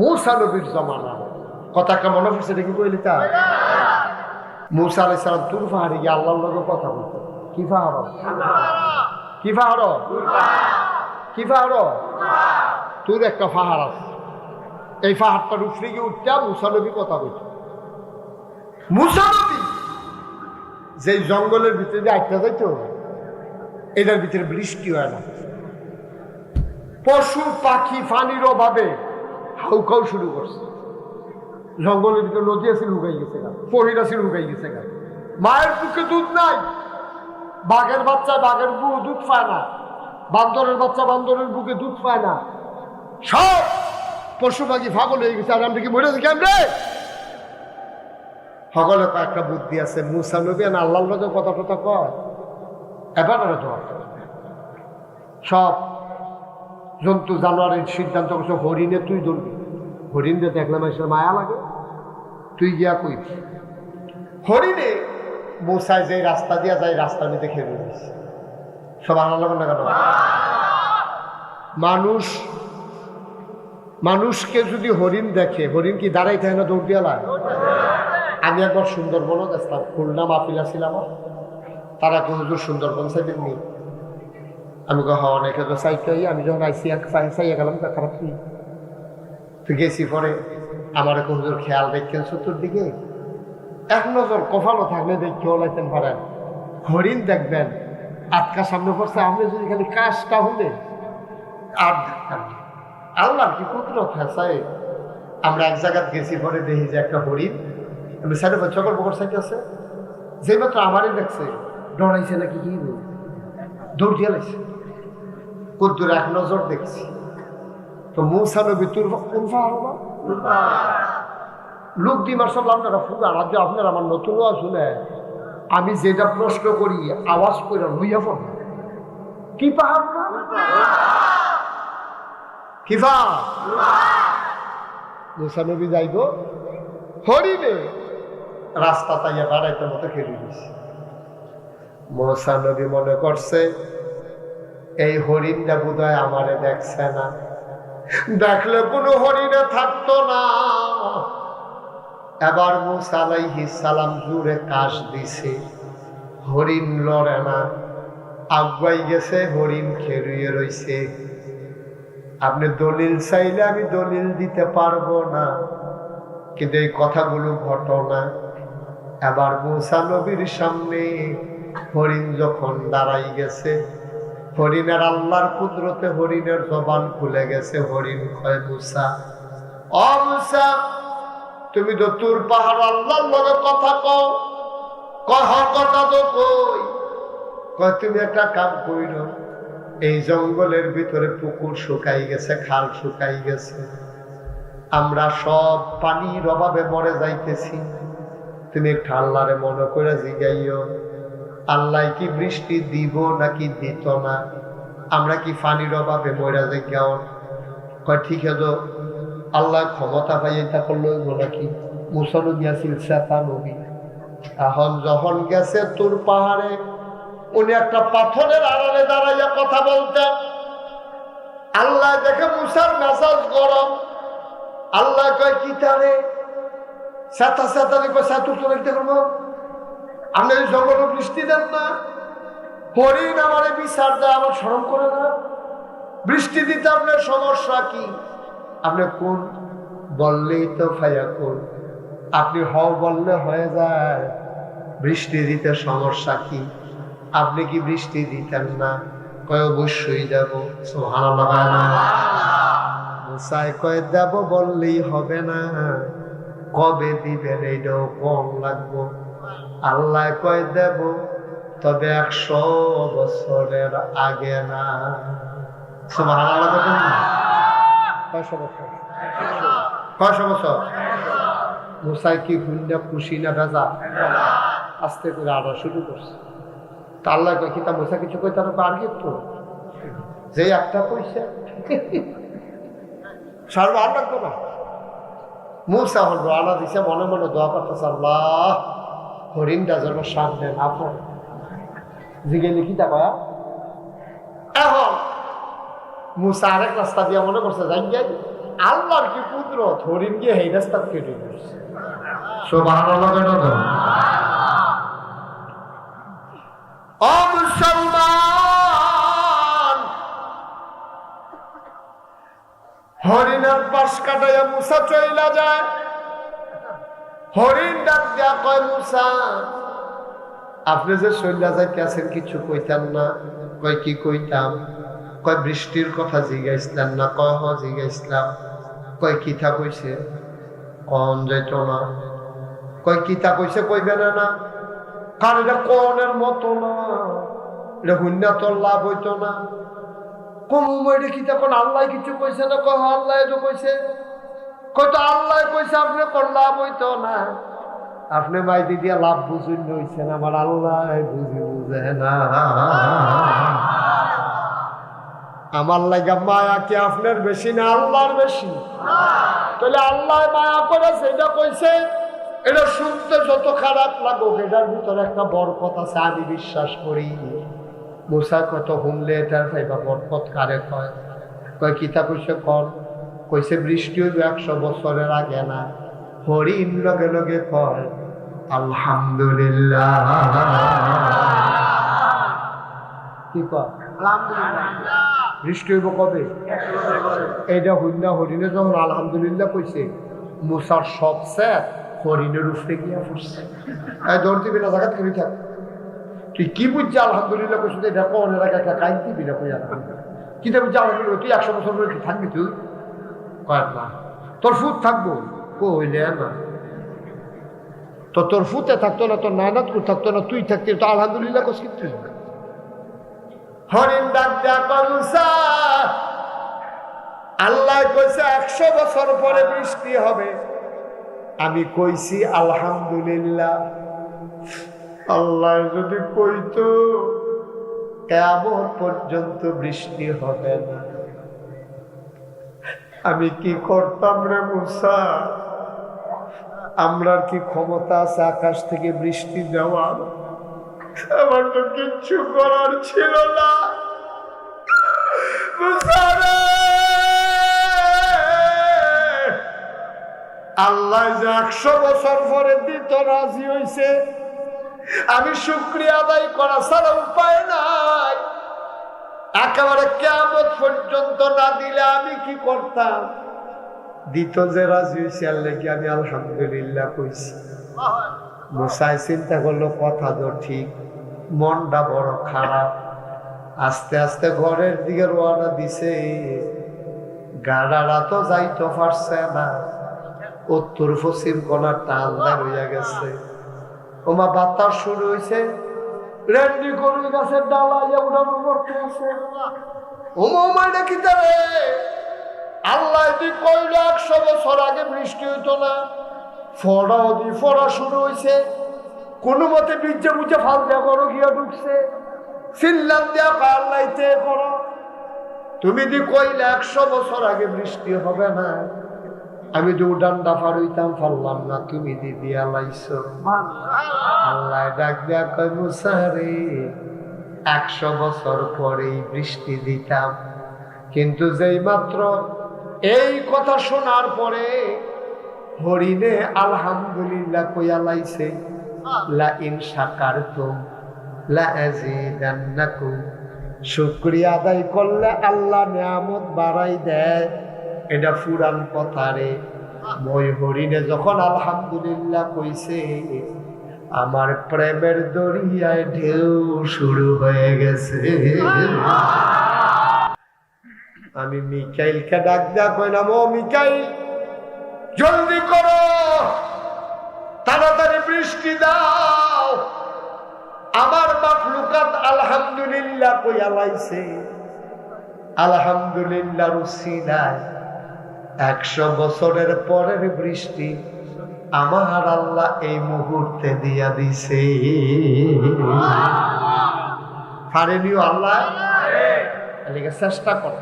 মূসা নবীর জমানা কথাটা মনে পড়ছে, এটা কি কইলি তা? মূসা আলাইহিস সালাম তুর পাহাড়ে গিয়ে আল্লাহর লগে কথা বলতো। কি পাহাড়? কি পাহাড়? কি পাহাড়? তুর একটা পাহাড় আছে, এই পাহাড়টার উপরে গিয়ে উঠতে মূসা নবী কথা বলতো। মূসা নবী যে জঙ্গলের ভিতরে দিয়ে আটটা যাইতো, এটার ভিতরে বৃষ্টি হয় না, পশু পাখি পানির অভাবে হাউকাউ শুরু করছে। জঙ্গলের ভিতরে নদী আছে লুকাই গেছে গা, ফহির আছে লুকাই গেছে গা, মায়ের বুকে দুধ নাই, বাঘের বাচ্চা বাঘের বুকে দুধ পায় না, বান্দরের বাচ্চা বান্দরের বুকে দুধ পায় না, সব পশু পাখি পাগল হয়ে গেছে। আর আমরা কি মরে থাকি? আমরা সকলে কয়েকটা বুদ্ধি আছে। মূসা নবী না আল্লাহর লগে কথা টথা কয়, এবার সব জন্তু জানোয়ারের সিদ্ধান্ত করছে হরিণে তুই ধরবি। হরিণে দেখলাম এসে মায়া লাগে, তুই গিয়া কই। হরিণে মূসায় যে রাস্তা দিয়া যায়, রাস্তা নিতে খেয়ে দিয়েছে। সব আল্লাহ না কেন? মানুষকে যদি হরিণ দেখে, হরিণ কি দাঁড়াই থাকে না, দৌড় দিয়া লাগে? আমি একবার সুন্দরবনও দেখলাম, খুলনা মাহফিলা ছিলাম, তারা কেউ হুজুর সুন্দরবন সাইডের নেই। আমি অনেকে তো চাইতে, আমি যখন আইসি চাইয়া গেলাম খারাপ কি তো গেছি। পরে আমার এক হুজুর খেয়াল দেখছেন চতুর্দিকে, এক নজর কপালও থাকলে দেখেও লাইতেন পারেন, হরিণ দেখবেন আটকা সামনে পড়ছে, আপনি যদি খালি কাজটা হলে আর আল্লাহ কি কুদরত হ্যাঁ। আমরা এক জায়গায় গেছি, পরে দেখি যে একটা হরিণ আমি সাইডে চকর বকর সাইডে আছে, যে মাত্র আমারই দেখছে ডরাইছে নাকি কি দৌড় দিয়ে লাগছে, কুদ্দুর এক নজর দেখছি। তো মূসা নবী তুর কোন পাহাড় না লোক দিমার সব আপনারা ফুকা রাজ্য আপনার আমার নতুন শুনে আমি যেটা প্রশ্ন করি আওয়াজ করে লইয়া পড়ব। কি পাহাড় না? কি পাহাড়? মূসা নবী যাইব হরিণে রাস্তা তাইয়া বাড়াইতে মতো খেলে দিছে। মূসা নবী মনে করছে এই হরিণটা বোধহয় আমারে দেখছে না, দেখলে কোনো হরিণে থাকতো না। এবার মূসা আলাইহিস সালাম জোরে কাশ দিছে, হরিণ লড়ে না, আগুয়াই গেছে, হরিণ খেরুয়ে রইছে। আপনি দলিল চাইলে আমি দলিল দিতে পারবো না, কিন্তু এই কথাগুলো ঘটনা। এবার মূসা নবীর সামনে হরিণ যখন দাঁড়াই গেছে, হরিণের আল্লাহর কুদরতে হরিণের জবান খুলে গেছে। হরিণ কয় মূসা, ও মূসা তুমি তো তুর পাহাড় আল্লাহর লগে কথা কও, কথা তো কয় তুমি একটা কাম কইরো, এই জঙ্গলের ভিতরে পুকুর শুকাই গেছে, খাল শুকাই গেছে, আমরা সব পানির অভাবে মরে যাইতেছি, তুমি একটু আল্লাহরে মনে করে জিগাইও আল্লাহ কি বৃষ্টি দিব নাকি দিত না, আমরা কি পানির অভাবে মরে যাই কেমন? কয় ঠিক আছে, আল্লাহ ক্ষমতা পাই এটা করলো নাকি? মূসা নবী আসিল সেতা নবী। এখন যখন গেছে তুর পাহাড়ে, উনি একটা পাথরের আড়ালে দাঁড়াইয়া কথা বলতেন। আল্লাহ দেখে মূসার মেজাজ গরম, আল্লাহ কয় কি তারে সেতা সেতা দেখবো সেতু চলতে করবো, আপনি জঙ্গল বৃষ্টি দেন না, হরিণ আমার বিচার দেয়, আমার শরম করে না, বৃষ্টি দিতে আপনার সমস্যা কি? আপনি কোন বললেই তো ফাইয়া কোন, আপনি হও বললে হয়ে যায়, বৃষ্টি দিতে সমস্যা কি? আপনি কি বৃষ্টি দিতেন না? কয় অবশ্যই দেব। সুবহানাল্লাহ। মুসা কয় দেব বললেই হবে না, কবে দিবেন এইটাও কম লাগবো। আল্লাহ কয় দেব, তবে 100 বছরের আগে না। সুবহানাল্লাহ। 100 বছর? 100 বছর? মুসাই কি গুন্ডা খুশি না ভেজা? আস্তে করে আড়া শুরু করছে। তা আল্লাহ কয় কি তা মুসা কিছু কই তার আর কি তো যে একটা কইছে সারবা আর লাগতো না। মুসা হল রানা দিছে, মনে মনে দোয়া করতেছে আল্লাহ হরিণটা যেন সামনে না পড়ে। জিগে লিখি তা কয়া এখন মুসা আরেক রাস্তা দিয়া মনে করছে যাই যাই আল্লাহর কি কুদরত, হরিণ গিয়ে এই রাস্তা কেটে দিচ্ছে। সুবহানাল্লাহ। ও মুসলমান, হরিণের পাশ কাটাইয়া মুসা চইলা যায়। হরিণ ডাক দিয়া কয়, মুসা আপনি যে চইলা যাইতে আছেন কিছু কইতেন না? কয় কি কইতাম? কয় বৃষ্টির কথা জিজ্ঞাসলেন না? কয় হ জিজ্ঞাসলাম। কয় কিতা কইছে? কন যাইত না। কয় কিতা কইছে কইবে না? কারণ এটা কনের মতো না, এটা হুন্না তোর লাভ হইতো না। কম এটা কিতা কোন আল্লাহ কিছু কইছে না? কয় আল্লাহ তো কইছে। কয় তো আল্লাহ কইছে, আপনি কোন লাভ হইতো না? আপনি মাইদি দিয়া লাভ বুঝুন হইছেন, আমার আল্লাহ বুঝে না। আমার লাগা মায়া কি আপনার বেশি না আল্লাহর বেশি? তাহলে আল্লাহ মায়া করেছে এটা কইছে, এটা শুনতে যত খারাপ লাগুক এটার ভিতরে একটা বরকত আছে, আমি বিশ্বাস করি। মুসা কত হুমলে এটার ভাইবা বরকত কারে কয়? কয় কিতা কইছে কর? কইছে বৃষ্টি হইব 100 বছরের আগে না। হরিণ লগে লগে কয় আলহামদুলিল্লাহ। কি কয়? আলহামদুলিল্লাহ। বৃষ্টি হইব কবে? এইটা হইনা হরিণে যখন আলহামদুলিল্লাহ কইছে, মুসার সবচেয়ে হরিণের উপরে গিয়া পড়ছে। এই দৌড় দিবি না, জায়গা থেকে থাক। তুই কি বুঝছি আলহামদুলিল্লাহ কইছিস? এটা কনের আগে একটা কাইন দিবি না? কইয়া কি দেবি আলহামদুলিল্লাহ? তুই 100 বছর ধরে থাকবি? তুই কয় না তোর ফুট থাকবো। কইলে না তো তোর ফুটে থাকতো না, তোর নানাত থাকতো না, তুই থাকতি তো আলহামদুলিল্লাহ কইস কি? হরিণ ডাক দেয়া কলসা, আল্লাহ কইছে 100 বছর পরে বৃষ্টি হবে, আমি কইছি আলহামদুলিল্লাহ। আল্লাহ যদি কইতো কিয়ামত পর্যন্ত বৃষ্টি হবে না, আমি কি করতাম রে মুসা? আমরার কি ক্ষমতা আছে আকাশ থেকে বৃষ্টি দেওয়ার? আমার তো কিচ্ছু করার ছিল না। আল্লাহ যে 100 বছর পরে দিত রাজি হইছে, আমি শুকরিয়া আদায় করা ছাড়া উপায় নাই। একেবারে কিয়ামত পর্যন্ত না দিলে আমি কি করতাম? দিত যে রাজি হইছে, আল্লাহ কি আমি আলহামদুলিল্লাহ কইছি। মুসাই চিন্তা করলো কথা তো ঠিক, মনটা বড় খারাপ। আস্তে আস্তে ঘরের দিকে রওনা দিছে। গাড়ারা তো যাইতে পারছে না, উত্তর পশ্চিম কোনার টান্দার হইয়া গেছে। ওমা বাতাস শুরু হয়েছে, রেন্ডি গরুর গাছের ডালা উড়ানো করতে আছে। ওমা এটা কি দেবে? আল্লাহ দি কইল 100 বছর আগে বৃষ্টি হইতো না, ফড়া শুরু হয়েছে। কোনো মতে বীজে বুঝে ফাল দেওয়া করো গিয়া ঢুকছে, সিল্লাম দেওয়া পাল্লাইতে করো। তুমি দি কইলে 100 বছর আগে বৃষ্টি হবে না, আমি তো ডান্ডা পার হইতাম, পারলাম না, তুমি দি দিয়া লাইছো। আল্লাহ ডাক দেয়া কয়, মুসা রে 100 বছর পরেই বৃষ্টি দিতাম, কিন্তু যেই মাত্র এই কথা শোনার পরে হরিণে আলহামদুলিল্লাহ কইয়া লাইছে, লা ইন শাকারতুম লা আযীদান্নাকুম, শুকরিয়া আদায় করলে আল্লাহ নিয়ামত বাড়াই দেয়। এটা পুরান কথা রে। মই হরিণে যখন আলহামদুলিল্লাহ কইছে, আমার প্রেমের দরিয়ায় ঢেউ শুরু হয়ে গেছে। আমি মিকাইলকে ডাক দেয়া কইলাম, ও মিকাইল, জলদি করো, তাড়াতাড়ি বৃষ্টি দাও। আমার মাখলুকাত আলহামদুলিল্লাহ কইয়া লাইছে, আলহামদুলিল্লাহর উসিলায় 100 বছরের পরের বৃষ্টি আমার আল্লাহ এই মুহূর্তে দিয়া দিছে। পারেনিও আল্লাহ, চেষ্টা করো।